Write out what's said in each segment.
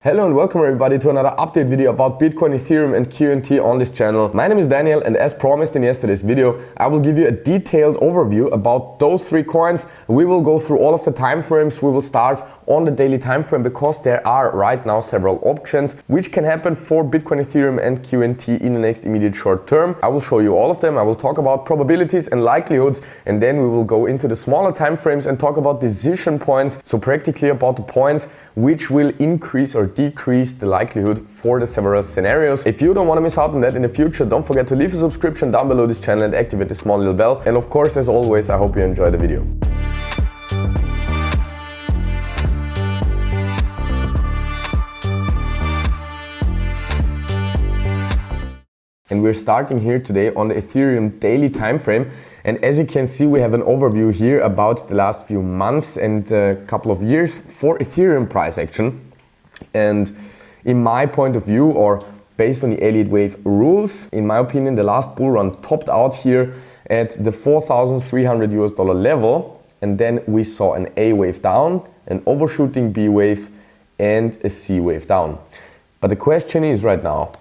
Hello and welcome everybody to another update video about Bitcoin, Ethereum and QNT on this channel. My name is Daniel and as promised in yesterday's video, I will give you a detailed overview about those three coins. We will go through all of the time frames. We will start on the daily time frame because there are right now several options which can happen for Bitcoin, Ethereum and QNT in the next immediate short term. I will show you all of them. I will talk about probabilities and likelihoods, and then we will go into the smaller time frames and talk about decision points. So practically about the points which will increase or decrease the likelihood for the several scenarios. If you don't want to miss out on that in the future, don't forget to leave a subscription down below this channel and activate the small little bell. And of course, as always, I hope you enjoy the video. And we're starting here today on the Ethereum daily time frame. And as you can see, we have an overview here about the last few months and a couple of years for Ethereum price action. And in my point of view, or based on the 88 wave rules, in my opinion, the last bull run topped out here at the $4,300 level. And then we saw an A wave down, an overshooting B wave and a C wave down. But the question is right now,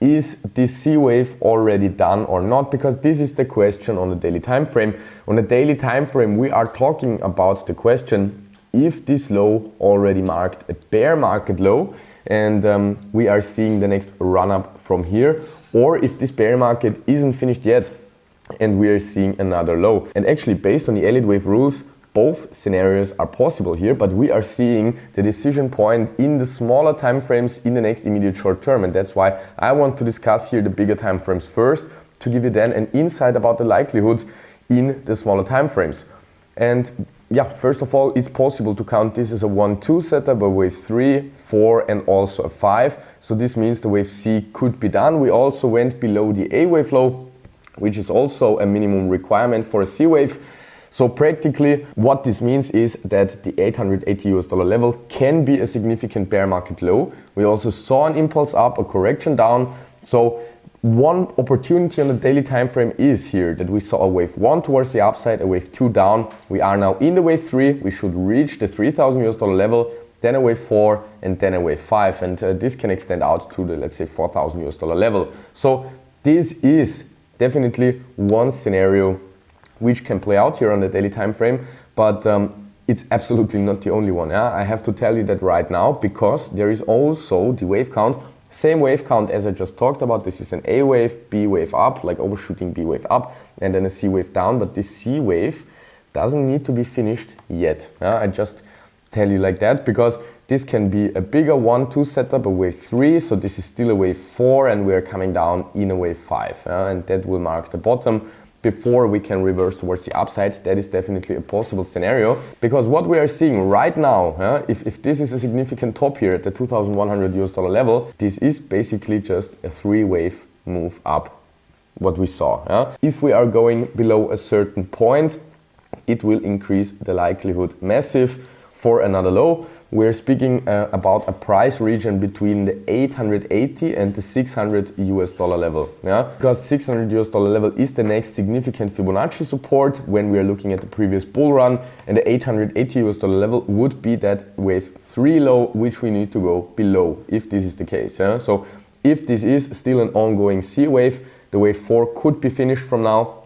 is this C wave already done or not? Because this is the question on the daily time frame. On the daily time frame, we are talking about the question if this low already marked a bear market low and we are seeing the next run up from here, or if this bear market isn't finished yet and we are seeing another low. And actually, based on the 88 wave rules, both scenarios are possible here, but we are seeing the decision point in the smaller time frames in the next immediate short term. And that's why I want to discuss here the bigger time frames first, to give you then an insight about the likelihood in the smaller time frames. And yeah, first of all, it's possible to count this as a 1-2 setup, a wave 3, 4 and also a 5. So this means the wave C could be done. We also went below the A wave low, which is also a minimum requirement for a C wave. So practically what this means is that the $880 level can be a significant bear market low. We also saw an impulse up, a correction down. So one opportunity on the daily time frame is here that we saw a wave 1 towards the upside, a wave 2 down. We are now in the wave 3. We should reach the $3,000 level, then a wave 4 and then a wave 5. And this can extend out to the, let's say, $4,000 level. So this is definitely one scenario which can play out here on the daily time frame, but it's absolutely not the only one. I have to tell you that right now, because there is also the wave count, same wave count as I just talked about. This is an A wave, B wave up, like overshooting B wave up, and then a C wave down, but this C wave doesn't need to be finished yet. I just tell you like that because this can be a bigger 1-2 setup, a wave 3, so this is still a wave 4 and we're coming down in a wave 5, and that will mark the bottom before we can reverse towards the upside. That is definitely a possible scenario, because what we are seeing right now, if this is a significant top here at the $2,100 level, this is basically just a 3-wave move up, what we saw. If we are going below a certain point, it will increase the likelihood massive for another low. We're speaking about a price region between the 880 and the $600 level. Because $600 level is the next significant Fibonacci support when we are looking at the previous bull run, and the $880 level would be that wave 3 low, which we need to go below if this is the case. So if this is still an ongoing C wave, the wave 4 could be finished from now,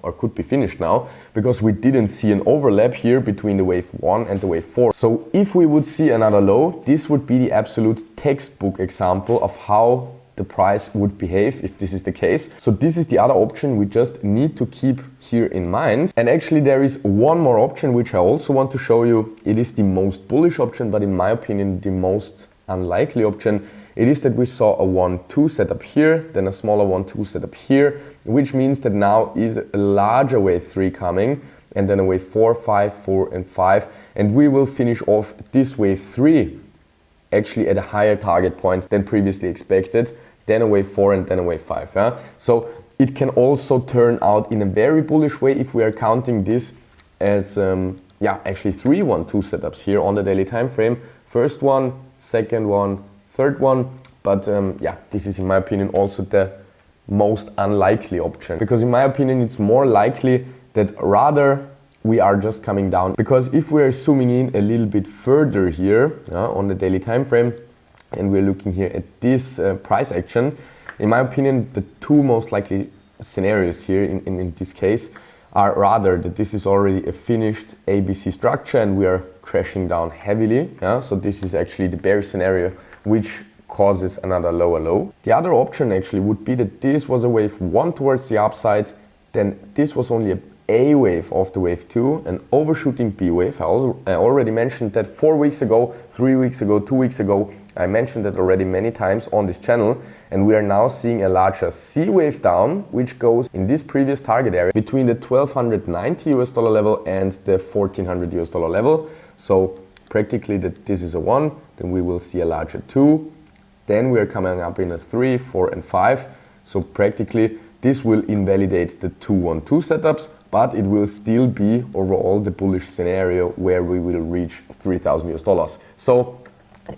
or could be finished now, because we didn't see an overlap here between the wave 1 and the wave 4. So if we would see another low, this would be the absolute textbook example of how the price would behave if this is the case. So this is the other option we just need to keep here in mind. And actually there is one more option which I also want to show you. It is the most bullish option, but in my opinion the most unlikely option. It is that we saw a 1-2 setup here, then a smaller 1-2 setup here, which means that now is a larger wave 3 coming, and then a wave 4, 5, 4 and 5, and we will finish off this wave 3 actually at a higher target point than previously expected, then a wave 4 and then a wave 5. So it can also turn out in a very bullish way if we are counting this as actually 3 1-2 setups here on the daily time frame. First one, second one, third one, but this is in my opinion also the most unlikely option, because in my opinion it's more likely that rather we are just coming down. Because if we are zooming in a little bit further here on the daily time frame, and we're looking here at this price action, in my opinion, the two most likely scenarios here in this case are rather that this is already a finished ABC structure and we are crashing down heavily. Yeah? So this is actually the bearish scenario which causes another lower low. The other option actually would be that this was a wave 1 towards the upside, then this was only a wave of the wave 2, an overshooting B wave. I already mentioned that 4 weeks ago, 3 weeks ago, 2 weeks ago. I mentioned that already many times on this channel, and we are now seeing a larger C wave down, which goes in this previous target area between the $1,290 level and the $1,400 level. So practically that this is a 1, then we will see a larger 2, then we are coming up in a 3, 4 and 5. So practically this will invalidate the 2-1-2 setups, but it will still be overall the bullish scenario where we will reach $3,000. So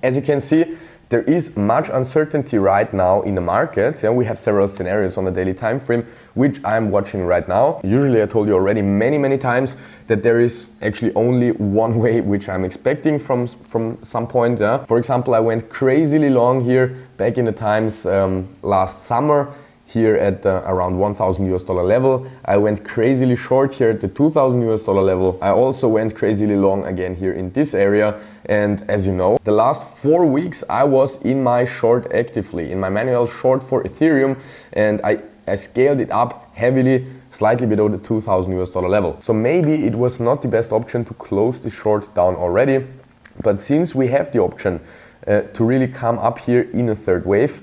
as you can see, there is much uncertainty right now in the market. Yeah, we have several scenarios on the daily time frame, which I'm watching right now. Usually I told you already many times that there is actually only one way which I'm expecting from some point. Yeah. For example, I went crazily long here back in the times last summer here at around $1,000 level. I went crazily short here at the $2,000 level. I also went crazily long again here in this area. And as you know, the last 4 weeks I was in my short actively, in my manual short for Ethereum, and I scaled it up heavily, slightly below the $2,000 level. So maybe it was not the best option to close the short down already, but since we have the option to really come up here in a third wave,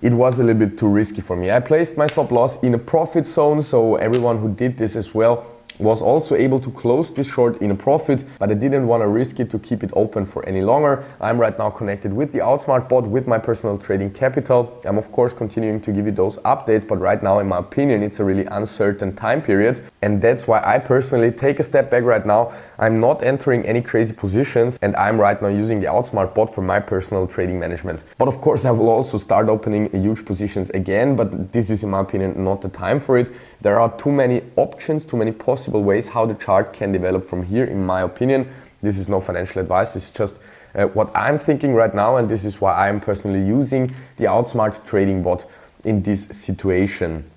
it was a little bit too risky for me. I placed my stop loss in a profit zone, so everyone who did this as well was also able to close this short in a profit, but I didn't want to risk it to keep it open for any longer. I'm right now connected with the Outsmart bot with my personal trading capital. I'm of course continuing to give you those updates, but right now in my opinion it's a really uncertain time period, and that's why I personally take a step back right now. I'm not entering any crazy positions, and I'm right now using the Outsmart bot for my personal trading management. But of course I will also start opening huge positions again, but this is in my opinion not the time for it. There are too many options, too many possible ways how the chart can develop from here, in my opinion. This is no financial advice, it's just what I'm thinking right now, and this is why I'm personally using the Outsmart trading bot in this situation.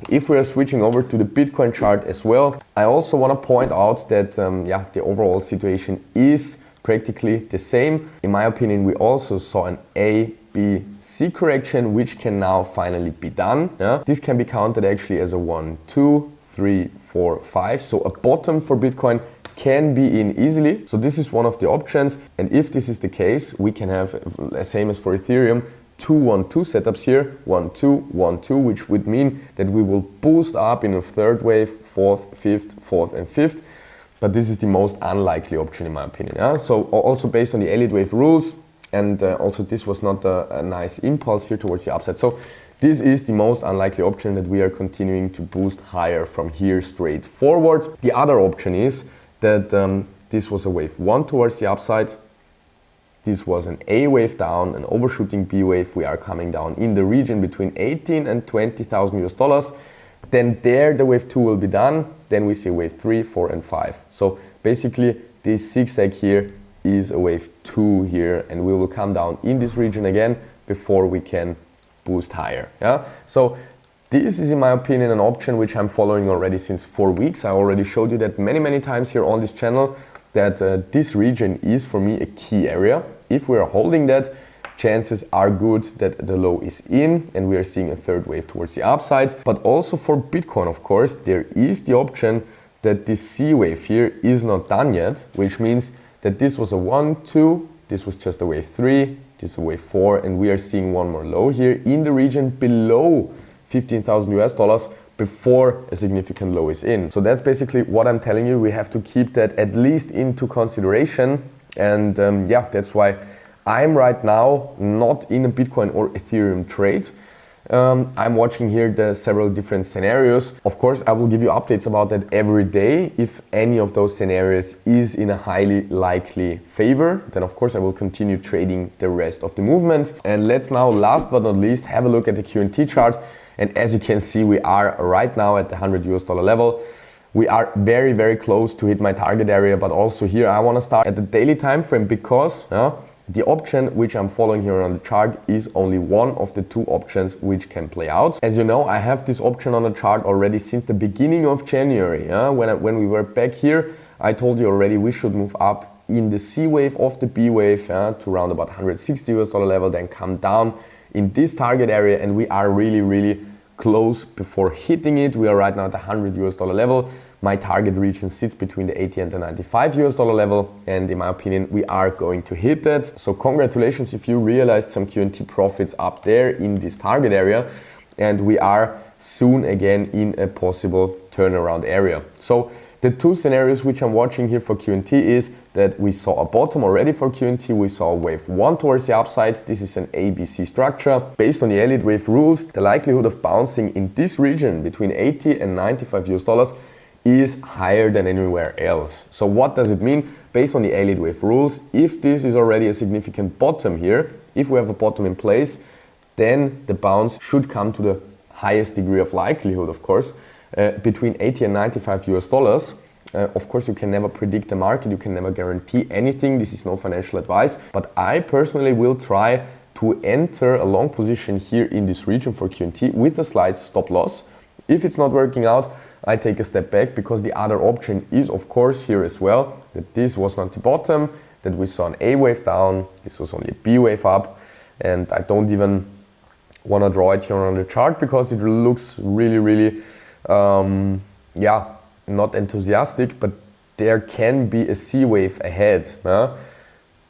If we are switching over to the Bitcoin chart as well, I also want to point out that the overall situation is practically the same. In my opinion, we also saw an A, B, C correction, which can now finally be done. Yeah? This can be counted actually as a 1, 2, 3, 4, 5. So a bottom for Bitcoin can be in easily. So this is one of the options. And if this is the case, we can have, same as for Ethereum, 2-1-2 setups here, 1-2, 1-2, which would mean that we will boost up in a third wave, fourth, fifth, fourth and fifth. But this is the most unlikely option in my opinion. Yeah? So also based on the Elliott wave rules, and also this was not a nice impulse here towards the upside. So this is the most unlikely option, that we are continuing to boost higher from here straight forward. The other option is that this was a wave 1 towards the upside. This was an A wave down, an overshooting B wave. We are coming down in the region between $18,000 and $20,000. Then there the wave 2 will be done. Then we see wave 3, 4 and 5. So basically this zigzag here is a wave 2 here, and we will come down in this region again before we can boost higher. Yeah. So this is in my opinion an option which I'm following already since 4 weeks. I already showed you that many times here on this channel, that this region is for me a key area. If we are holding that, chances are good that the low is in and we are seeing a third wave towards the upside. But also for Bitcoin, of course, there is the option that this C wave here is not done yet, which means that this was a 1, 2, this was just a wave 3, this is a wave 4, and we are seeing one more low here in the region below $15,000 before a significant low is in. So that's basically what I'm telling you. We have to keep that at least into consideration. And that's why I'm right now not in a Bitcoin or Ethereum trade. I'm watching here the several different scenarios. Of course, I will give you updates about that every day. If any of those scenarios is in a highly likely favor, then of course I will continue trading the rest of the movement. And let's now, last but not least, have a look at the QNT chart. And as you can see, we are right now at the $100 level. We are very close to hit my target area, but also here I want to start at the daily time frame, because The option which I'm following here on the chart is only one of the two options which can play out. As you know, I have this option on the chart already since the beginning of January. When we were back here, I told you already we should move up in the C wave of the B wave to around about $160 level, then come down in this target area, and we are really close before hitting it. We are right now at the $100 level. My target region sits between the 80 and the $95 level, and in my opinion we are going to hit that. So congratulations if you realized some QNT profits up there in this target area, and we are soon again in a possible turnaround area. So the two scenarios which I'm watching here for QNT is that we saw a bottom already for QNT, we saw wave 1 towards the upside. This is an ABC structure. Based on the Elliott wave rules, the likelihood of bouncing in this region between 80 and $95 is higher than anywhere else. So what does it mean? Based on the Elliott wave rules, if this is already a significant bottom here, if we have a bottom in place, then the bounce should come to the highest degree of likelihood, of course, between 80 and $95. Of course, you can never predict the market, you can never guarantee anything. This is no financial advice, but I personally will try to enter a long position here in this region for QNT with a slight stop loss. If it's not working out, I take a step back, because the other option is, of course, here as well, that this was not the bottom, that we saw an A wave down, this was only a B wave up, and I don't even want to draw it here on the chart because it looks really not enthusiastic, but there can be a C wave ahead,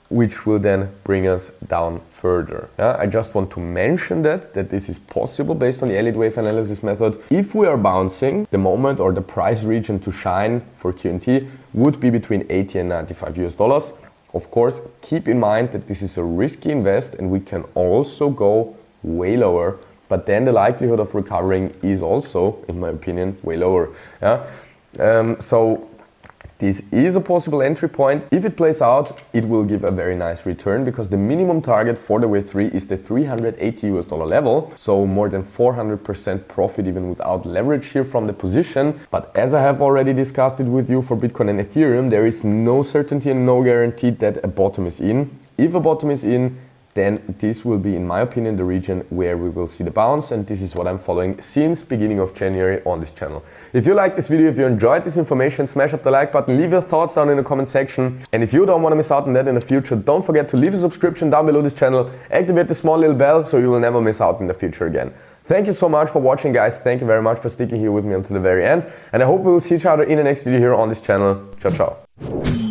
which will then bring us down further. I just want to mention that this is possible based on the Elliott wave analysis method. If we are bouncing, the moment or the price region to shine for QNT would be between 80 and $95. Of course, keep in mind that this is a risky invest and we can also go way lower, but then the likelihood of recovering is also, in my opinion, way lower. So this is a possible entry point. If it plays out, it will give a very nice return, because the minimum target for the wave 3 is the $380 level. So more than 400% profit even without leverage here from the position. But as I have already discussed it with you for Bitcoin and Ethereum, there is no certainty and no guarantee that a bottom is in. If a bottom is in, then this will be, in my opinion, the region where we will see the bounce, and this is what I'm following since beginning of January on this channel. If you like this video, if you enjoyed this information, smash up the like button, leave your thoughts down in the comment section, and if you don't want to miss out on that in the future, don't forget to leave a subscription down below this channel, activate the small little bell so you will never miss out in the future again. Thank you so much for watching, guys. Thank you very much for sticking here with me until the very end, and I hope we will see each other in the next video here on this channel. Ciao, ciao.